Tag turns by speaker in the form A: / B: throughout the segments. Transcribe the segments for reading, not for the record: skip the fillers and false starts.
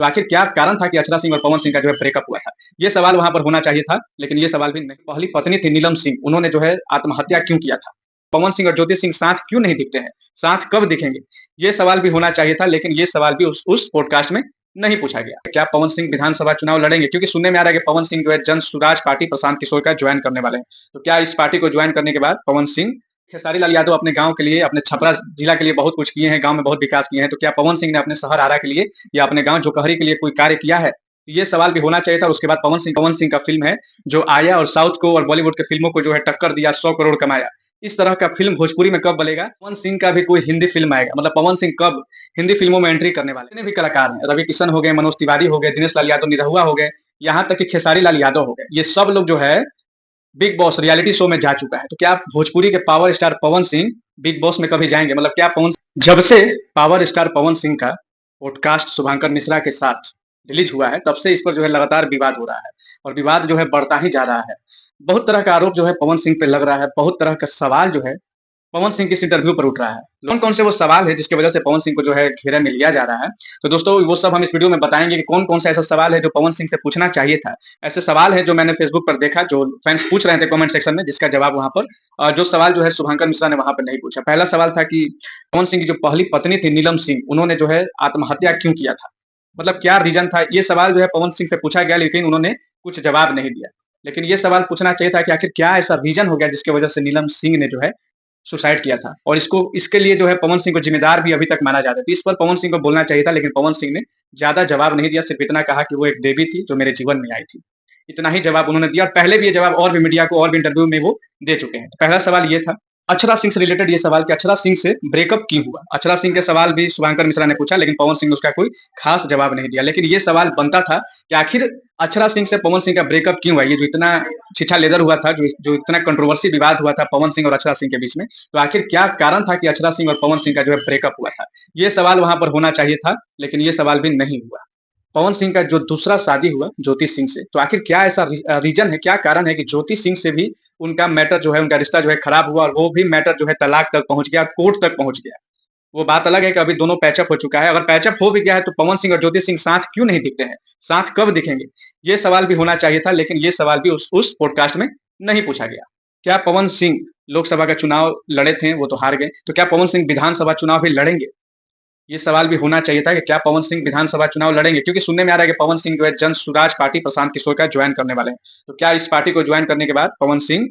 A: तो आखिर क्या कारण था कि अक्षरा सिंह और पवन सिंह का जो है ब्रेकअप हुआ था? ये सवाल वहाँ पर होना चाहिए था, लेकिन ये सवाल भी नहीं। पहली पत्नी थी नीलम सिंह, उन्होंने जो है आत्महत्या क्यों किया था? पवन सिंह और ज्योति सिंह साथ क्यों नहीं दिखते हैं? साथ कब दिखेंगे? ये सवाल भी होना चाहिए था, लेकिन ये सवाल भी उस पॉडकास्ट में नहीं पूछा गया। क्या पवन सिंह विधानसभा चुनाव लड़ेंगे? क्योंकि सुनने में आ रहा है कि पवन सिंह जो है जन सुराज पार्टी प्रशांत किशोर का ज्वाइन करने वाले हैं। तो क्या इस पार्टी को ज्वाइन करने के बाद पवन सिंह खेसारी लाल यादव अपने गांव के लिए, अपने छपरा जिला के लिए बहुत कुछ किए हैं, गांव में बहुत विकास किए हैं, तो क्या पवन सिंह ने अपने शहर आरा के लिए या अपने गांव जोकहरी के लिए कोई कार्य किया है? ये सवाल भी होना चाहिए था। उसके बाद पवन सिंह का फिल्म है जो आया और साउथ को और बॉलीवुड के फिल्मों को जो है टक्कर दिया, 100 करोड़ कमाया। इस तरह का फिल्म भोजपुरी में कब बनेगा? पवन सिंह का भी कोई हिंदी फिल्म आएगा, मतलब पवन सिंह कब हिंदी फिल्मों में एंट्री करने वाले? जितने भी कलाकार हैं, रवि किशन हो गए, मनोज तिवारी हो गए, दिनेश लाल यादव निरहुआ हो गए, यहाँ तक कि खेसारी लाल यादव हो गए, ये सब लोग जो है बिग बॉस रियलिटी शो में जा चुका है। तो क्या भोजपुरी के power star Pawan Singh big boss में कभी जाएंगे? मतलब क्या पवन, जब से पावर स्टार पवन सिंह का पॉडकास्ट शुभंकर मिश्रा के साथ रिलीज हुआ है, तब से इस पर जो है लगातार विवाद हो रहा है और विवाद जो है बढ़ता ही जा रहा है। बहुत तरह का आरोप जो है पवन सिंह पे लग रहा है, बहुत तरह का सवाल जो है पवन सिंह की इस इंटरव्यू पर उठ रहा है। कौन-कौन से वो सवाल है जिसकी वजह से पवन सिंह को जो है घेरे में लिया जा रहा है? तो दोस्तों वो सब हम इस वीडियो में बताएँगे कि कौन-कौन सा ऐसा सवाल है जो पवन सिंह से पूछना चाहिए था। ऐसे सवाल हैं जो मैंने फेसबुक पर देखा, जो फैन्स पूछ रहे थे कमेंट सेक्शन में, जिसका जवाब वहाँ पर जो सवाल जो है शुभंकर मिश्रा ने वहाँ पे नहीं पूछा। पहला सवाल था कि पवन सिंह की जो पहली पत्नी थी नीलम सिंह, उन्होंने जो है आत्महत्या क्यों किया था? मतलब क्या रीज़न था? ये सवाल जो है पवन सिंह से पूछा गया, लेकिन उन्होंने कुछ जवाब नहीं दिया। लेकिन ये सवाल पूछना चाहिए था कि आखिर क्या ऐसा रीज़न हो गया जिसकी वजह से नीलम सिंह ने जो है सुसाइड किया था, और इसके लिए जो है पवन सिंह को जिम्मेदार भी अभी तक माना जाता है। तो इस पर पवन सिंह को बोलना चाहिए था, लेकिन पवन सिंह ने ज़्यादा जवाब नहीं दिया, सिर्फ इतना कहा कि वो एक देवी थी जो मेरे जीवन में आई थी। इतना ही जवाब उन्होंने दिया, और पहले भी ये जवाब और भी मीडिया को और भी इंटरव्यू में वो दे चुके हैं। तो पहला सवाल ये था। अक्षरा सिंह से रिलेटेड ये सवाल कि अक्षरा सिंह से ब्रेकअप क्यों हुआ? अक्षरा सिंह के सवाल भी शुभंकर मिश्रा ने पूछा, लेकिन पवन सिंह ने उसका कोई खास जवाब नहीं दिया। लेकिन ये सवाल बनता था कि आखिर अक्षरा सिंह से पवन सिंह का ब्रेकअप क्यों हुआ? ये जो इतना छीछा लेदर हुआ था, जो इतना कंट्रोवर्सी विवाद हुआ था पवन सिंह और अक्षरा सिंह के बीच में, तो आखिर क्या कारण था कि अक्षरा सिंह और पवन सिंह का जो है ब्रेकअप हुआ था? ये सवाल वहाँ पर होना चाहिए था, लेकिन ये सवाल भी नहीं हुआ। पवन सिंह का जो दूसरा शादी हुआ ज्योति सिंह से, तो आखिर क्या ऐसा रीजन है, क्या कारण है कि ज्योति सिंह से भी उनका मैटर जो है, उनका रिश्ता जो है खराब हुआ, और वो भी मैटर जो है तलाक तक पहुंच गया, कोर्ट तक पहुंच गया। वो बात अलग है कि अभी दोनों पैचअप हो चुका है। अगर पैचअप हो भी गया है तो पवन सिंह और ज्योति सिंह साथ क्यों नहीं दिखते हैं? साथ कब दिखेंगे? ये सवाल भी होना चाहिए था, लेकिन ये सवाल भी उस पॉडकास्ट में नहीं पूछा गया। क्या पवन सिंह लोकसभा का चुनाव लड़े थे, वो तो हार गए, तो क्या पवन सिंह विधानसभा चुनाव भी लड़ेंगे? ये सवाल भी होना चाहिए था कि क्या पवन सिंह विधानसभा चुनाव लड़ेंगे? क्योंकि सुनने में आ रहा है कि पवन सिंह जो है जन सुराज पार्टी प्रशांत किशोर का ज्वाइन करने वाले हैं। तो क्या इस पार्टी को ज्वाइन करने के बाद पवन सिंह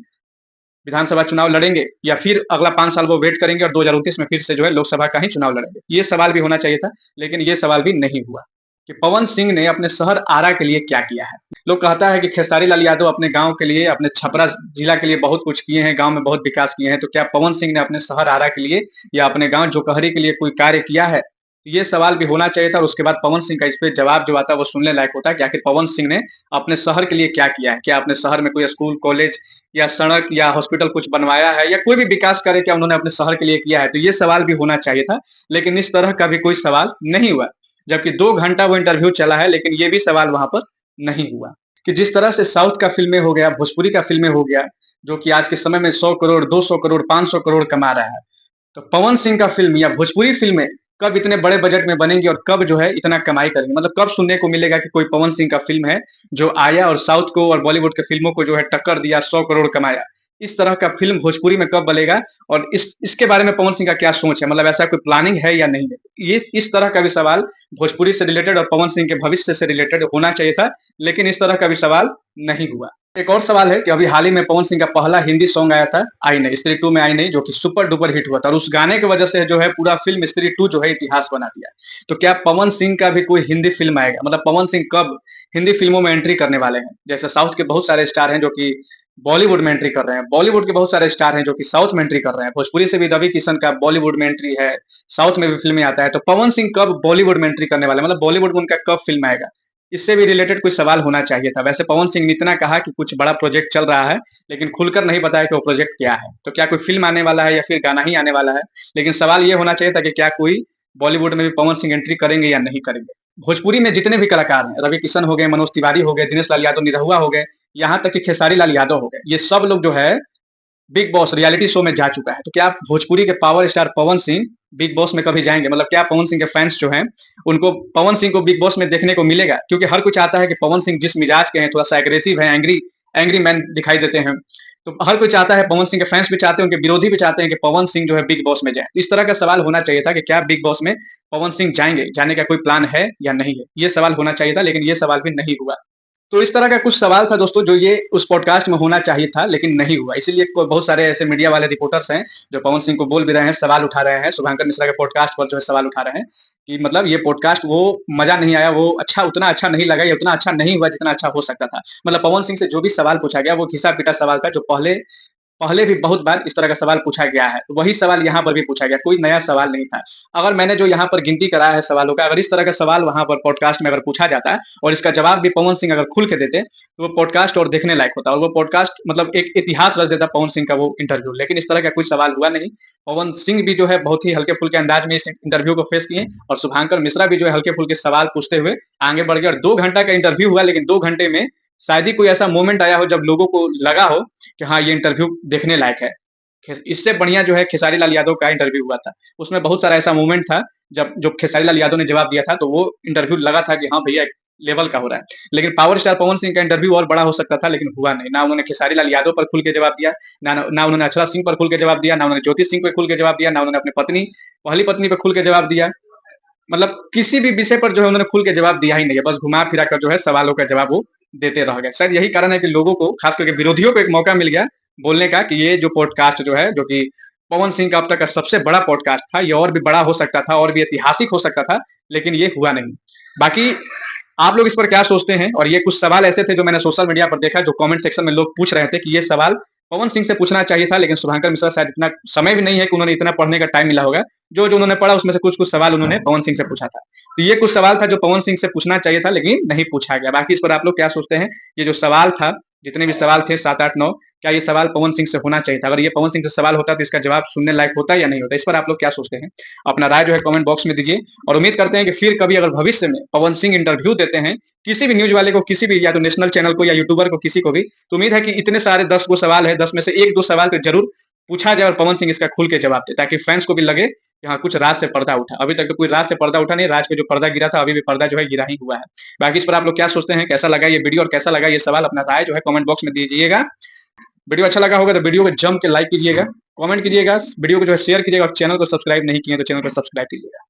A: विधानसभा चुनाव लड़ेंगे, या फिर अगला 5 साल वो वेट करेंगे और 2029 में फिर से जो है लोकसभा का ही चुनाव लड़ेंगे? ये सवाल भी होना चाहिए था, लेकिन ये सवाल भी नहीं हुआ कि पवन सिंह ने अपने शहर आरा के लिए क्या किया है। लोग कहता है कि खेसारी लाल यादव अपने गांव के लिए, अपने छपरा जिला के लिए बहुत कुछ किए हैं, गांव में बहुत विकास किए हैं, तो क्या पवन सिंह ने अपने शहर आरा के लिए या अपने गांव जोकहरी के लिए कोई कार्य किया है? ये सवाल भी होना चाहिए था, और उसके बाद पवन सिंह का इस पे जवाब जो आता है वो सुनने लायक होता है कि आखिर पवन सिंह ने अपने शहर के लिए क्या किया है? क्या अपने शहर में कोई स्कूल, कॉलेज या सड़क या हॉस्पिटल कुछ बनवाया है, या कोई भी विकास कार्य क्या उन्होंने अपने शहर के लिए किया है? तो ये सवाल भी होना चाहिए था, लेकिन इस तरह का भी कोई सवाल नहीं हुआ। जबकि 2 घंटा वो इंटरव्यू चला है, लेकिन ये भी सवाल वहाँ पर नहीं हुआ कि जिस तरह से साउथ का फ़िल्में हो गया, भोजपुरी का फ़िल्में हो गया, जो कि आज के समय में 100 करोड़, 200 करोड़, 500 करोड़ कमा रहा है। तो पवन सिंह का फ़िल्म या भोजपुरी फ़िल्में कब इतने बड़े बजट में बनेंगी और कब जो है इतना कमाई करेंगी? मतलब कब सुनने को मिलेगा कि कोई पवन सिंह का फ़िल्म है, जो आया और साउथ को और बॉलीवुड के फ़िल्मों को जो है टक्कर दिया, 100 करोड़ कमाया। इस तरह का फ़िल्म भोजपुरी में कब बनेगा, और इसके बारे में पवन सिंह का क्या सोच है? मतलब ऐसा कोई प्लानिंग है या नहीं है? ये इस तरह का भी सवाल भोजपुरी से रिलेटेड और पवन सिंह के भविष्य से रिलेटेड होना चाहिए था, लेकिन इस तरह का भी सवाल नहीं हुआ। एक और सवाल है कि अभी हाल ही में पवन सिंह का पहला हिंदी सॉन्ग आया था, आई नहीं, स्त्री 2 में आई नहीं, जो कि सुपर डुपर हिट हुआ था, और उस गाने की वजह से जो है पूरा फ़िल्म स्त्री 2 जो है इतिहास बना दिया। तो क्या पवन सिंह का भी कोई हिंदी फ़िल्म आएगा? मतलब पवन सिंह कब हिंदी फ़िल्मों में एंट्री करने वाले हैं? जैसे साउथ के बहुत सारे स्टार हैं जो कि बॉलीवुड में एंट्री कर रहे हैं, बॉलीवुड के बहुत सारे स्टार हैं जो कि साउथ में एंट्री कर रहे हैं, भोजपुरी से भी रवि किशन का बॉलीवुड में एंट्री है, साउथ में भी फ़िल्में आता है, तो पवन सिंह कब बॉलीवुड में एंट्री करने वाले हैं? मतलब बॉलीवुड में उनका कब फ़िल्म आएगा? इससे भी रिलेटेड कोई सवाल होना चाहिए था। वैसे पवन सिंह ने इतना कहा कि कुछ बड़ा प्रोजेक्ट चल रहा है, लेकिन खुलकर नहीं बताया कि वो प्रोजेक्ट क्या है। तो क्या कोई फ़िल्म आने वाला है या फिर गाना ही आने वाला है? लेकिन सवाल ये होना चाहिए था कि क्या कोई बॉलीवुड में भी पवन सिंह एंट्री करेंगे या नहीं करेंगे? भोजपुरी में जितने भी कलाकार हैं, रवि किशन हो गए, मनोज तिवारी हो गए, दिनेश लाल यादव निरहुआ हो गए, यहाँ तक कि खेसारी लाल यादव हो गए, ये सब लोग जो है बिग बॉस रियलिटी शो में जा चुका है। तो क्या भोजपुरी के power star Pawan Singh big boss में कभी जाएंगे? मतलब क्या पवन सिंह के फैंस जो हैं उनको पवन सिंह को बिग बॉस में देखने को मिलेगा? क्योंकि हर कोई चाहता है कि पवन सिंह जिस मिजाज के हैं, थोड़ा सा एग्रेसिव है, एंग्री एंग्री मैन दिखाई देते हैं, तो हर कोई चाहता है, पवन सिंह के फैंस भी चाहते हैं, उनके विरोधी भी चाहते हैं कि पवन सिंह जो है बिग बॉस में जाए। इस तरह का सवाल होना चाहिए था कि क्या बिग बॉस में पवन सिंह जाएंगे, जाने का कोई प्लान है या नहीं है, ये सवाल होना चाहिए था, लेकिन ये सवाल भी नहीं हुआ। तो इस तरह का कुछ सवाल था दोस्तों, जो ये उस पॉडकास्ट में होना चाहिए था, लेकिन नहीं हुआ। इसीलिए बहुत सारे ऐसे मीडिया वाले रिपोर्टर्स हैं जो पवन सिंह को बोल भी रहे हैं, सवाल उठा रहे हैं, शुभंकर मिश्रा के पॉडकास्ट पर जो है सवाल उठा रहे हैं कि मतलब ये पॉडकास्ट वो मजा नहीं आया, वो अच्छा उतना अच्छा नहीं लगा, ये उतना अच्छा नहीं हुआ जितना अच्छा हो सकता था। मतलब पवन सिंह से जो भी सवाल पूछा गया वो घिसा पिटा सवाल था, जो पहले पहले भी बहुत बार इस तरह का सवाल पूछा गया है, तो वही सवाल यहाँ पर भी पूछा गया, कोई नया सवाल नहीं था। अगर मैंने जो यहाँ पर गिनती कराया है सवालों का, अगर इस तरह का सवाल वहाँ पर पॉडकास्ट में अगर पूछा जाता है और इसका जवाब भी पवन सिंह अगर खुल के देते, तो वो पॉडकास्ट और देखने लायक होता, और वो पॉडकास्ट मतलब एक इतिहास रच देता पवन सिंह का वो इंटरव्यू। लेकिन इस तरह का कोई सवाल हुआ नहीं। पवन सिंह भी जो है बहुत ही हल्के फुल्के अंदाज में इस इंटरव्यू को फेस किए, और शुभांकर मिश्रा भी जो है हल्के फुल्के सवाल पूछते हुए आगे बढ़ गए, और 2 घंटा का इंटरव्यू हुआ, लेकिन 2 घंटे में शायद ही कोई ऐसा मोमेंट आया हो जब लोगों को लगा हो कि हाँ ये इंटरव्यू देखने लायक है। इससे बढ़िया जो है खेसारी लाल यादव का इंटरव्यू हुआ था, उसमें बहुत सारा ऐसा मोमेंट था जब जो खेसारी लाल यादव ने जवाब दिया था, तो वो इंटरव्यू लगा था कि हाँ भैया लेवल का हो रहा है। लेकिन पावर स्टार पवन सिंह का इंटरव्यू और बड़ा हो सकता था, लेकिन हुआ नहीं। ना उन्होंने खेसारी लाल यादव पर खुल के जवाब दिया, ना उन्होंने अक्षरा सिंह पर खुल के जवाब दिया, ना उन्होंने ज्योति सिंह पर खुल के जवाब दिया, ना उन्होंने अपनी पत्नी पहली पत्नी पर खुल के जवाब दिया। मतलब किसी भी विषय पर जो है उन्होंने खुल के जवाब दिया ही नहीं है, बस घुमा फिरा कर जो है सवालों का जवाब वो देते रह गए। शायद यही कारण है कि लोगों को, खास करके विरोधियों को, एक मौका मिल गया बोलने का कि ये जो पॉडकास्ट जो है, जो कि पवन सिंह का अब तक का सबसे बड़ा पॉडकास्ट था, ये और भी बड़ा हो सकता था, और भी ऐतिहासिक हो सकता था, लेकिन ये हुआ नहीं। बाकी आप लोग इस पर क्या सोचते हैं? और ये कुछ सवाल ऐसे थे जो मैंने सोशल मीडिया पर देखा, जो कमेंट सेक्शन में लोग पूछ रहे थे कि ये सवाल पवन सिंह से पूछना चाहिए था, लेकिन शुभंकर मिश्रा शायद इतना समय भी नहीं है कि उन्होंने इतना पढ़ने का टाइम मिला होगा। जो जो उन्होंने पढ़ा उसमें से कुछ कुछ सवाल उन्होंने पवन सिंह से पूछा था। तो ये कुछ सवाल था जो पवन सिंह से पूछना चाहिए था, लेकिन नहीं पूछा गया। बाकी इस पर आप लोग क्या सोचते हैं? ये जो सवाल था, जितने भी सवाल थे 7, 8, 9, क्या ये सवाल पवन सिंह से होना चाहिए था? अगर ये पवन सिंह से सवाल होता तो इसका जवाब सुनने लायक होता या नहीं होता? इस पर आप लोग क्या सोचते हैं? अपना राय जो है कमेंट बॉक्स में दीजिए, और उम्मीद करते हैं कि फिर कभी अगर भविष्य में पवन सिंह इंटरव्यू देते हैं किसी भी न्यूज वाले को, किसी भी, या तो नेशनल चैनल को या यूट्यूबर को, किसी को भी, तो उम्मीद है कि इतने सारे 10 गो सवाल है, 10 में से 1-2 सवाल तो जरूर पूछा जाए और पवन सिंह इसका खुल के जवाब दे, ताकि फैंस को भी लगे कि हाँ कुछ राज से पर्दा उठा। अभी तक तो कोई राज से पर्दा उठा नहीं, राज पे जो पर्दा गिरा था अभी भी पर्दा जो है गिरा ही हुआ है। बाकी इस पर आप लोग क्या सोचते हैं? कैसा लगा ये वीडियो और कैसा लगा ये सवाल? अपना राय जो है कमेंट बॉक्स में दीजिएगा। वीडियो अच्छा लगा होगा तो वीडियो को जम के लाइक कीजिएगा, कमेंट कीजिएगा, वीडियो को जो है शेयर कीजिएगा, और चैनल को सब्सक्राइब नहीं किए तो चैनल को सब्सक्राइब कीजिएगा।